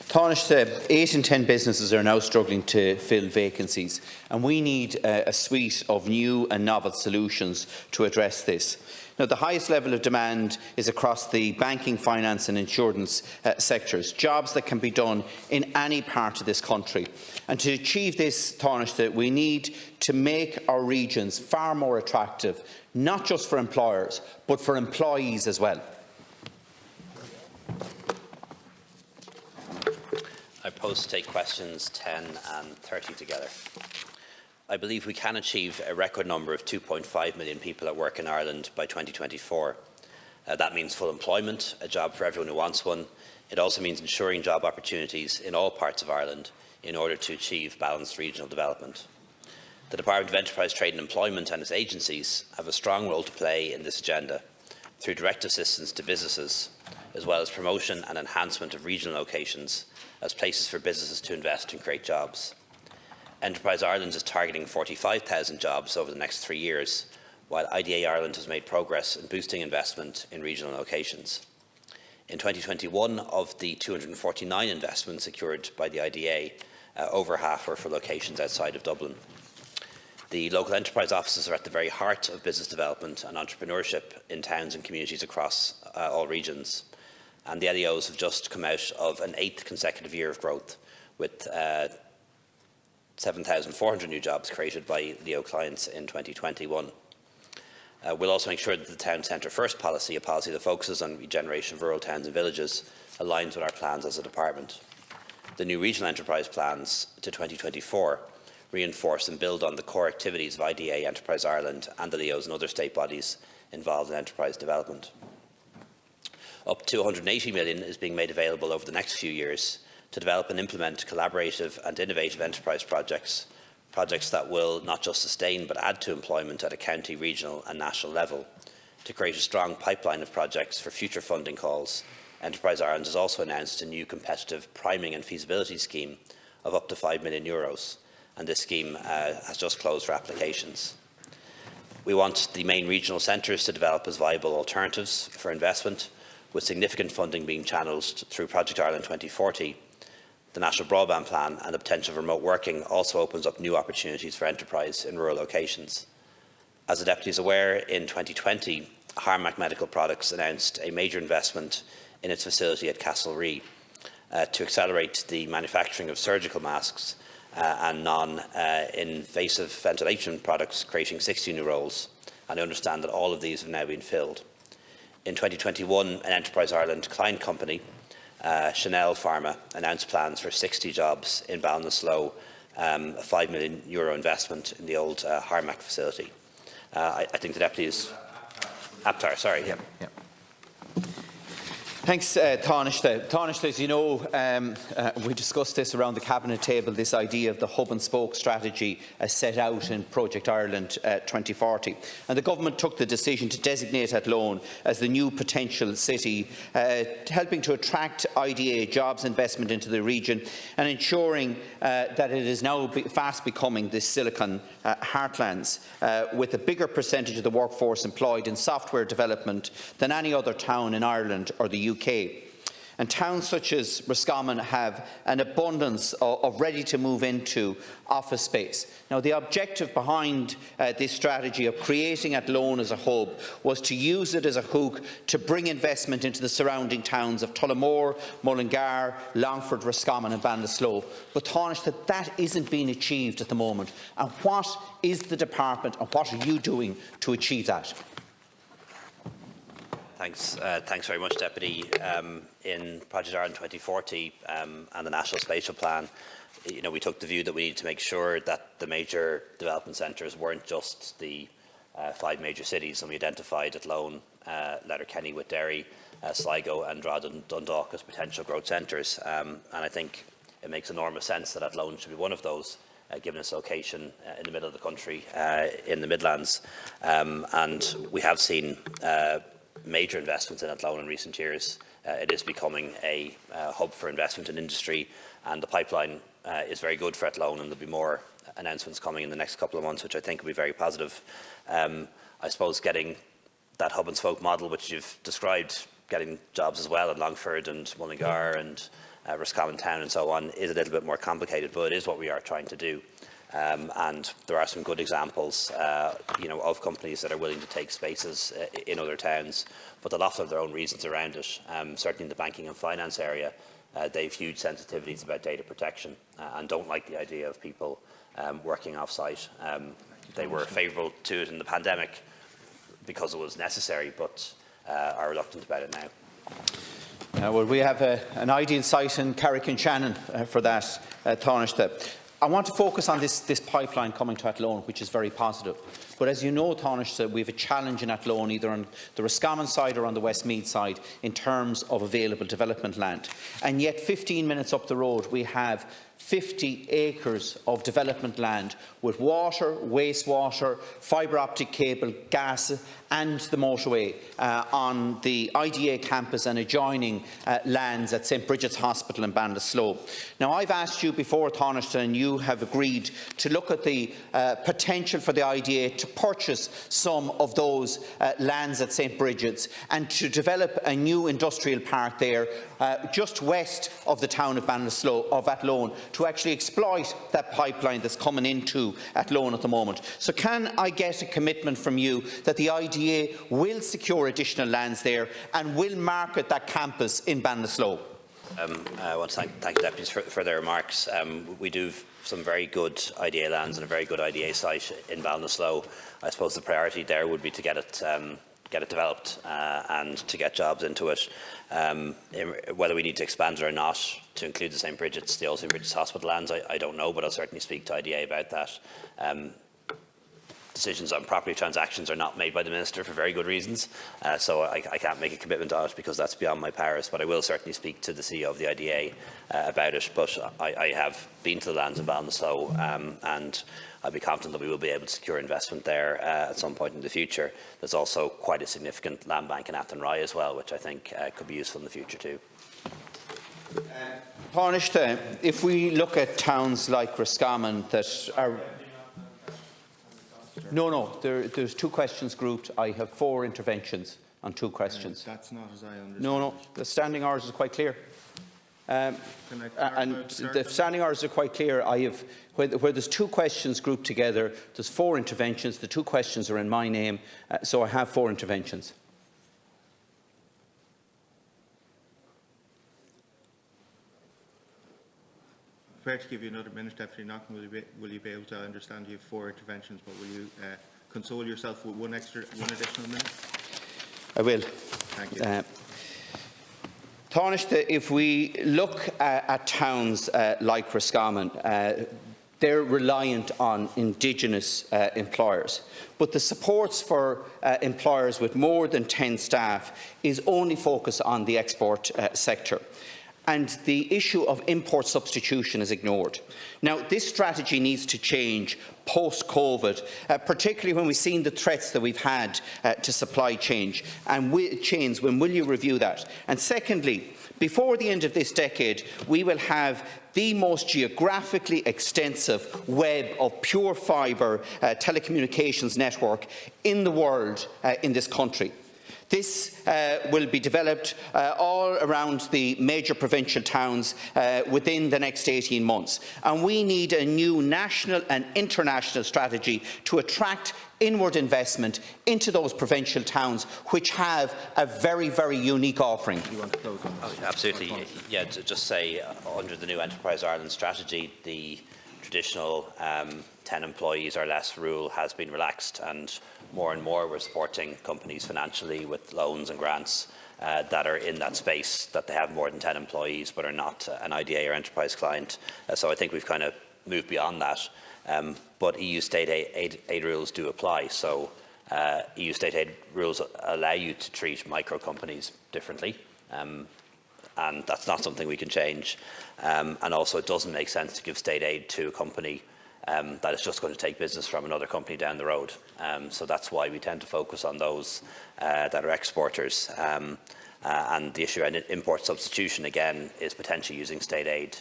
Tánaiste, 8 in 10 businesses are now struggling to fill vacancies, and we need a suite of new and novel solutions to address this. Now, the highest level of demand is across the banking, finance and insurance sectors, jobs that can be done in any part of this country. And to achieve this, Tánaiste, we need to make our regions far more attractive, not just for employers, but for employees as well. I propose to take questions 10 and 30 together. I believe we can achieve a record number of 2.5 million people at work in Ireland by 2024. That means full employment, a job for everyone who wants one. It also means ensuring job opportunities in all parts of Ireland in order to achieve balanced regional development. The Department of Enterprise, Trade and Employment and its agencies have a strong role to play in this agenda through direct assistance to businesses, as well as promotion and enhancement of regional locations as places for businesses to invest and create jobs. Enterprise Ireland is targeting 45,000 jobs over the next 3 years, while IDA Ireland has made progress in boosting investment in regional locations. In 2021, of the 249 investments secured by the IDA, over half were for locations outside of Dublin. The local enterprise offices are at the very heart of business development and entrepreneurship in towns and communities across all regions. And the LEOs have just come out of an 8th consecutive year of growth, with 7,400 new jobs created by LEO clients in 2021. We'll also make sure that the Town Centre First policy, a policy that focuses on regeneration of rural towns and villages, aligns with our plans as a department. The new regional enterprise plans to 2024 reinforce and build on the core activities of IDA, Enterprise Ireland and the LEOs and other state bodies involved in enterprise development. Up to 180 million is being made available over the next few years to develop and implement collaborative and innovative enterprise projects that will not just sustain but add to employment at a county, regional and national level. To create a strong pipeline of projects for future funding calls, Enterprise Ireland has also announced a new competitive priming and feasibility scheme of up to €5 million, and this scheme has just closed for applications. We want the main regional centres to develop as viable alternatives for investment, with significant funding being channelled through Project Ireland 2040. The National Broadband Plan and the potential of remote working also opens up new opportunities for enterprise in rural locations. As the Deputy is aware, in 2020, Harmac Medical Products announced a major investment in its facility at Castlerea to accelerate the manufacturing of surgical masks and non-invasive ventilation products, creating 60 new roles. And I understand that all of these have now been filled. In 2021, an Enterprise Ireland client company, Chanel Pharma, announced plans for 60 jobs in Ballinasloe, a €5 million investment in the old Harmac facility. I think the Deputy is... Aptar, sorry. Yeah. Thanks, Tánaiste. Tánaiste, as you know, we discussed this around the Cabinet table, this idea of the hub and spoke strategy set out in Project Ireland 2040. And the Government took the decision to designate Athlone as the new potential city, helping to attract IDA jobs investment into the region and ensuring that it is now fast becoming the Silicon heartlands, with a bigger percentage of the workforce employed in software development than any other town in Ireland or the UK. And towns such as Roscommon have an abundance of ready-to-move into office space. Now, the objective behind this strategy of creating Athlone as a hub was to use it as a hook to bring investment into the surrounding towns of Tullamore, Mullingar, Longford, Roscommon and Ballinasloe. But Tánaiste, that isn't being achieved at the moment. And what is the Department and what are you doing to achieve that? Thanks very much, Deputy. In Project Ireland 2040 and the National Spatial Plan, we took the view that we need to make sure that the major development centres weren't just the 5 major cities, and we identified Athlone, Letterkenny, Whitderry, Sligo and Drogheda and Dundalk as potential growth centres. And I think it makes enormous sense that Athlone should be one of those, given its location in the middle of the country, in the Midlands. And we have seen major investments in Athlone in recent years. It is becoming a hub for investment in industry, and the pipeline is very good for Athlone, and there will be more announcements coming in the next couple of months, which I think will be very positive. I suppose getting that hub and spoke model, which you've described, getting jobs as well in Longford and Mullingar and Roscommon Town and so on, is a little bit more complicated, but it is what we are trying to do. And there are some good examples, of companies that are willing to take spaces in other towns, but they'll often have their own reasons around it. Certainly in the banking and finance area, they have huge sensitivities about data protection and don't like the idea of people working off-site. They were favourable to it in the pandemic because it was necessary, but are reluctant about it now. Well, we have an ideal site in Carrick-on-Shannon for that, Tánaiste. I want to focus on this pipeline coming to Athlone, which is very positive. But as you know, Tánaiste, we have a challenge in Athlone, either on the Roscommon side or on the Westmeath side, in terms of available development land. And yet, 15 minutes up the road, we have 50 acres of development land with water, wastewater, fibre optic cable, gas and the motorway on the IDA campus and adjoining lands at St Bridget's Hospital in Ballinasloe. Now, I've asked you before, Tánaiste, and you have agreed to look at the potential for the IDA to purchase some of those lands at St Bridget's and to develop a new industrial park there just west of the town of Athlone, to actually exploit that pipeline that's coming into Athlone at the moment. So can I get a commitment from you that the IDA will secure additional lands there and will market that campus in Ballinasloe? I want to thank the deputies for their remarks. We do have some very good IDA lands and a very good IDA site in Ballinasloe. I suppose the priority there would be to get it developed and to get jobs into it. Whether we need to expand it or not to include the old St Bridget's Hospital lands, I don't know, but I'll certainly speak to IDA about that. Decisions on property transactions are not made by the Minister for very good reasons, so I can't make a commitment on it because that's beyond my powers, but I will certainly speak to the CEO of the IDA about it. But I have been to the lands in Ballinasloe and I'll be confident that we will be able to secure investment there at some point in the future. There's also quite a significant land bank in Athenry as well, which I think could be useful in the future too. Tánaiste, if we look at towns like Roscommon that are... No, there's two questions grouped. I have 4 interventions on 2 questions. That's not as I understand. No, the standing orders is quite clear. And the standing orders are quite clear. Where there's 2 questions grouped together, there's 4 interventions. The 2 questions are in my name, so I have 4 interventions. Fair to give you another minute, Deputy Naughten. Will you be able to understand you have 4 interventions, but will you console yourself with one additional minute? I will. Thank you. Tánaiste, if we look at towns like Roscommon, they're reliant on indigenous employers. But the supports for employers with more than 10 staff is only focused on the export sector. And the issue of import substitution is ignored. Now, this strategy needs to change post-COVID, particularly when we've seen the threats that we've had to supply chains. And when will you review that? And secondly, before the end of this decade, we will have the most geographically extensive web of pure fibre telecommunications network in the world in this country. This will be developed all around the major provincial towns within the next 18 months. And we need a new national and international strategy to attract inward investment into those provincial towns which have a very, very unique offering. You want to close on that? Absolutely. Yeah, to just say, under the new Enterprise Ireland strategy, the traditional 10 employees or less rule has been relaxed, and more we're supporting companies financially with loans and grants that are in that space, that they have more than 10 employees but are not an IDA or enterprise client. So I think we've kind of moved beyond that. But EU state aid rules do apply. So EU state aid rules allow you to treat micro companies differently. And that's not something we can change. And also, it doesn't make sense to give state aid to a company that is just going to take business from another company down the road. So that's why we tend to focus on those that are exporters. And the issue around import substitution, again, is potentially using state aid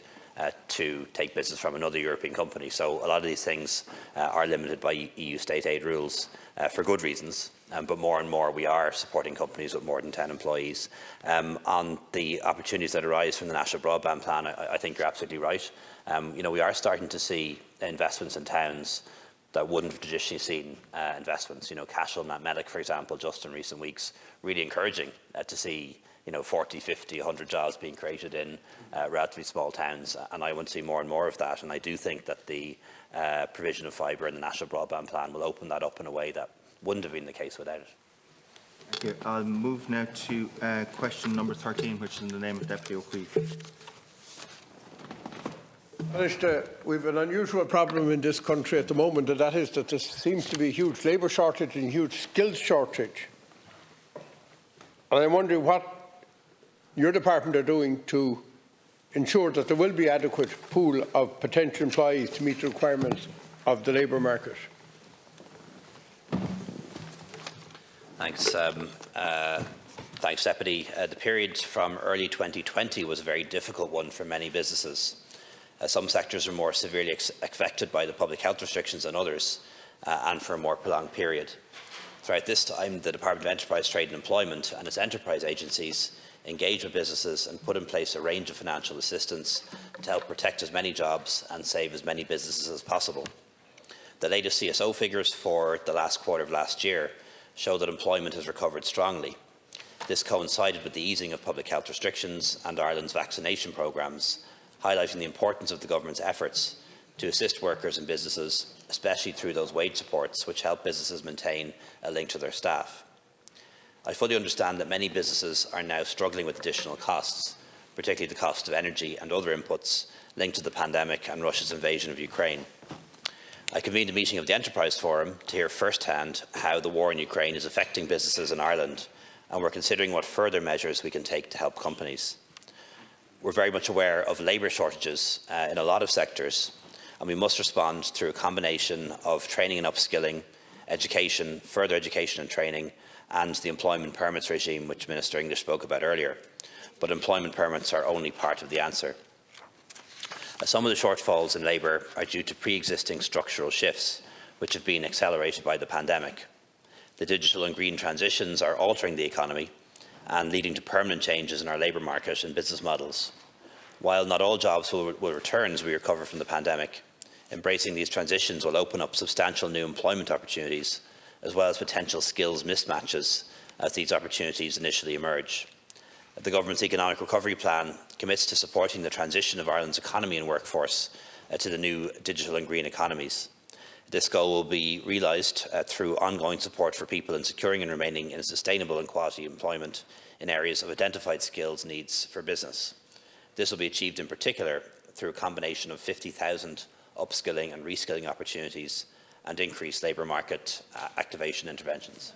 to take business from another European company. So a lot of these things are limited by EU state aid rules for good reasons. but more and more we are supporting companies with more than 10 employees. On the opportunities that arise from the National Broadband Plan, I think you're absolutely right. We are starting to see investments in towns that wouldn't have traditionally seen investments. Cashel and Medic, for example, just in recent weeks, really encouraging to see 40, 50, 100 jobs being created in relatively small towns, and I want to see more and more of that. And I do think that the provision of fibre in the National Broadband Plan will open that up in a way that wouldn't have been the case without it. Thank you. I'll move now to question number 13, which is in the name of Deputy O'Keefe. Tánaiste, we have an unusual problem in this country at the moment, and that is that there seems to be a huge labour shortage and a huge skills shortage. And I'm wondering what your department are doing to ensure that there will be adequate pool of potential employees to meet the requirements of the labour market. Thanks. Thanks, Deputy. The period from early 2020 was a very difficult one for many businesses. Some sectors are more severely affected by the public health restrictions than others, and for a more prolonged period. Throughout this time, the Department of Enterprise, Trade and Employment and its enterprise agencies engaged with businesses and put in place a range of financial assistance to help protect as many jobs and save as many businesses as possible. The latest CSO figures for the last quarter of last year show that employment has recovered strongly. This coincided with the easing of public health restrictions and Ireland's vaccination programmes, highlighting the importance of the government's efforts to assist workers and businesses, especially through those wage supports which help businesses maintain a link to their staff. I fully understand that many businesses are now struggling with additional costs, particularly the cost of energy and other inputs linked to the pandemic and Russia's invasion of Ukraine. I convened a meeting of the Enterprise Forum to hear firsthand how the war in Ukraine is affecting businesses in Ireland, and we're considering what further measures we can take to help companies. We're very much aware of labour shortages in a lot of sectors, and we must respond through a combination of training and upskilling, education, further education and training, and the employment permits regime, which Minister English spoke about earlier. But employment permits are only part of the answer. Some of the shortfalls in labour are due to pre-existing structural shifts, which have been accelerated by the pandemic. The digital and green transitions are altering the economy and leading to permanent changes in our labour market and business models. While not all jobs will return as we recover from the pandemic, embracing these transitions will open up substantial new employment opportunities, as well as potential skills mismatches as these opportunities initially emerge. The Government's Economic Recovery Plan commits to supporting the transition of Ireland's economy and workforce to the new digital and green economies. This goal will be realised through ongoing support for people in securing and remaining in sustainable and quality employment in areas of identified skills needs for business. This will be achieved in particular through a combination of 50,000 upskilling and reskilling opportunities and increased labour market activation interventions.